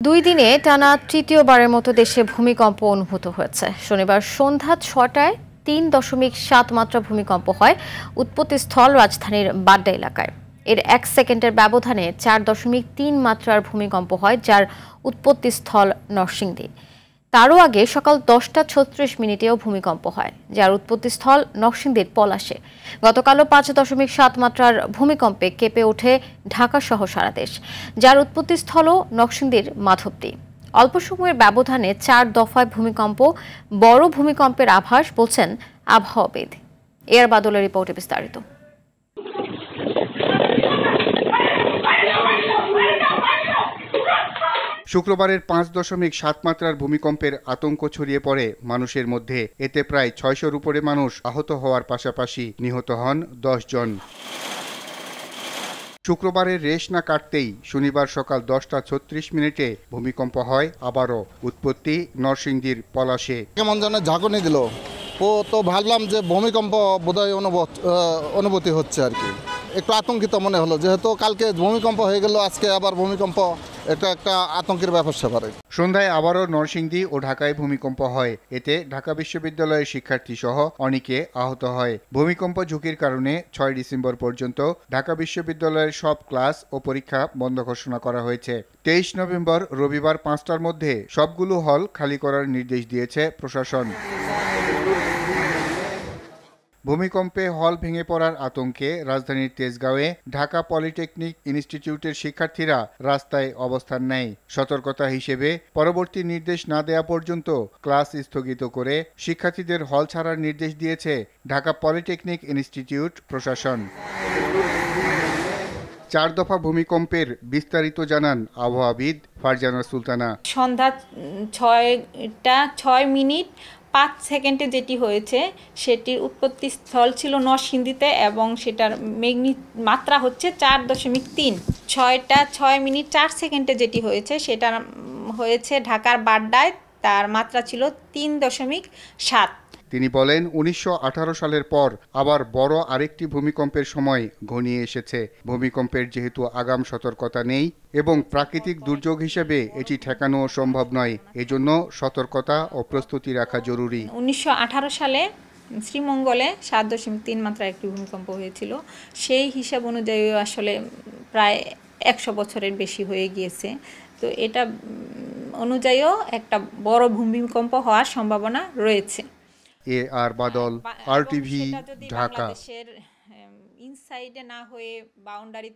দুই দিনে টানা তৃতীয়বারের মতো দেশে ভূমিকম্প অনুভূত হয়েছে। শনিবার সন্ধ্যা ৬টায় ৩.৭ মাত্রা ভূমিকম্প হয় উৎপত্তিস্থল রাজধানীর বাড্ডা এলাকায়। এর ১ সেকেন্ডের ব্যবধানে ৪.৩ মাত্রার ভূমিকম্প হয়, যার উৎপত্তিস্থল নরসিংদী। তারও আগে সকাল ১০টা ৩৬ মিনিটেও ভূমিকম্প হয়, যার উৎপত্তিস্থল নরসিংদীর পলাশে। গতকালও ৫.৭ মাত্রার ভূমিকম্পে কেঁপে ওঠে ঢাকাসহ সারা দেশ, যার উৎপত্তিস্থলও নরসিংদীর মাধবদী। অল্প সময়ের ব্যবধানে ৪ দফায় ভূমিকম্প, বড় ভূমিকম্পের আভাস বলছেন আবহাওয়াবিদ। এয়ার বাদলের রিপোর্টে বিস্তারিত। শুক্রবারের ৫.৭ মাত্রার ভূমিকম্পের আতঙ্ক ছড়িয়ে পড়ে মানুষের মধ্যে। এতে প্রায় ৬০০-র উপরে মানুষ আহত হওয়ার পাশাপাশি নিহত হন ১০ জন। শুক্রবারের রেশ না কাটতেই শনিবার সকাল ১০টা ৩৬ মিনিটে ভূমিকম্প হয় আবারও। উৎপত্তি নরসিংদীর পলাশে। কেমন যেন ঝাঁকুনি দিল, তো ভাবলাম যে ভূমিকম্প বোধহয় অনুভূতি হচ্ছে আর কি। একটু আতঙ্কিত মনে হলো, যেহেতু কালকে ভূমিকম্প হয়ে গেল, আজকে আবার ভূমিকম্প, এটা একটা আতঙ্কের ব্যাপার স্যাপার। সন্ধ্যায় আবারও নরসিংদী ও ঢাকায় ভূমিকম্প হয়। এতে ঢাকা বিশ্ববিদ্যালয়ের শিক্ষার্থী সহ অনেকে আহত হয়। ভূমিকম্প ঝুঁকির কারণে ৬ ডিসেম্বর পর্যন্ত ঢাকা বিশ্ববিদ্যালয়ের সব ক্লাস ও পরীক্ষা বন্ধ ঘোষণা করা হয়েছে। ২৩ নভেম্বর রবিবার ৫টার মধ্যে সবগুলো হল খালি করার নির্দেশ দিয়েছে প্রশাসন। ভূমিকম্পে হল ভেঙে পড়ার আতঙ্কে রাজধানীর তেজগাঁওয়ে ঢাকা পলিটেকনিক ইনস্টিটিউটের শিক্ষার্থীরা রাস্তায় অবস্থান নেয়। সতর্কতা হিসেবে পরবর্তী নির্দেশ না দেওয়া পর্যন্ত ক্লাস স্থগিত করে শিক্ষার্থীদের হল ছাড়ার নির্দেশ দিয়েছে ঢাকা পলিটেকনিক ইনস্টিটিউট প্রশাসন। ৪ দফা ভূমিকম্পের বিস্তারিত জানান আবহাওয়াবিদ ফারজানা সুলতানা। সন্ধ্যা ৬টা ৬ মিনিট ৫ সেকেন্ডে যেটি হয়েছে, সেটির উৎপত্তিস্থল ছিল নরসিংদীতে এবং সেটার মাত্রা হচ্ছে ৪.৩। ৬টা ৬ মিনিট ৪ সেকেন্ডে যেটি হয়েছে, সেটা হয়েছে ঢাকার বাড্ডায়, তার মাত্রা ছিল ৩.৭। তিনি বলেন, ১৯১৮ সালের পর আবার বড় আরেকটি ভূমিকম্পের সময় ঘনিয়ে এসেছে। ভূমিকম্পের যেহেতু আগাম সতর্কতা নেই এবং প্রাকৃতিক দুর্যোগ হিসেবে এটি ঠেকানো সম্ভব নয়, এজন্য সতর্কতা ও প্রস্তুতি রাখা জরুরি। ১৯১৮ সালে শ্রীমঙ্গলে ৭.৩ মাত্রার একটি ভূমিকম্প হয়েছিল। সেই হিসাব অনুযায়ী আসলে প্রায় ১০০ বছরের বেশি হয়ে গিয়েছে। তো এটা অনুযায়ীও একটা বড় ভূমিকম্প হওয়ার সম্ভাবনা রয়েছে। এআর বাদল, RTV, ঢাকা। ইনসাইডে না হয়ে বাউন্ডারি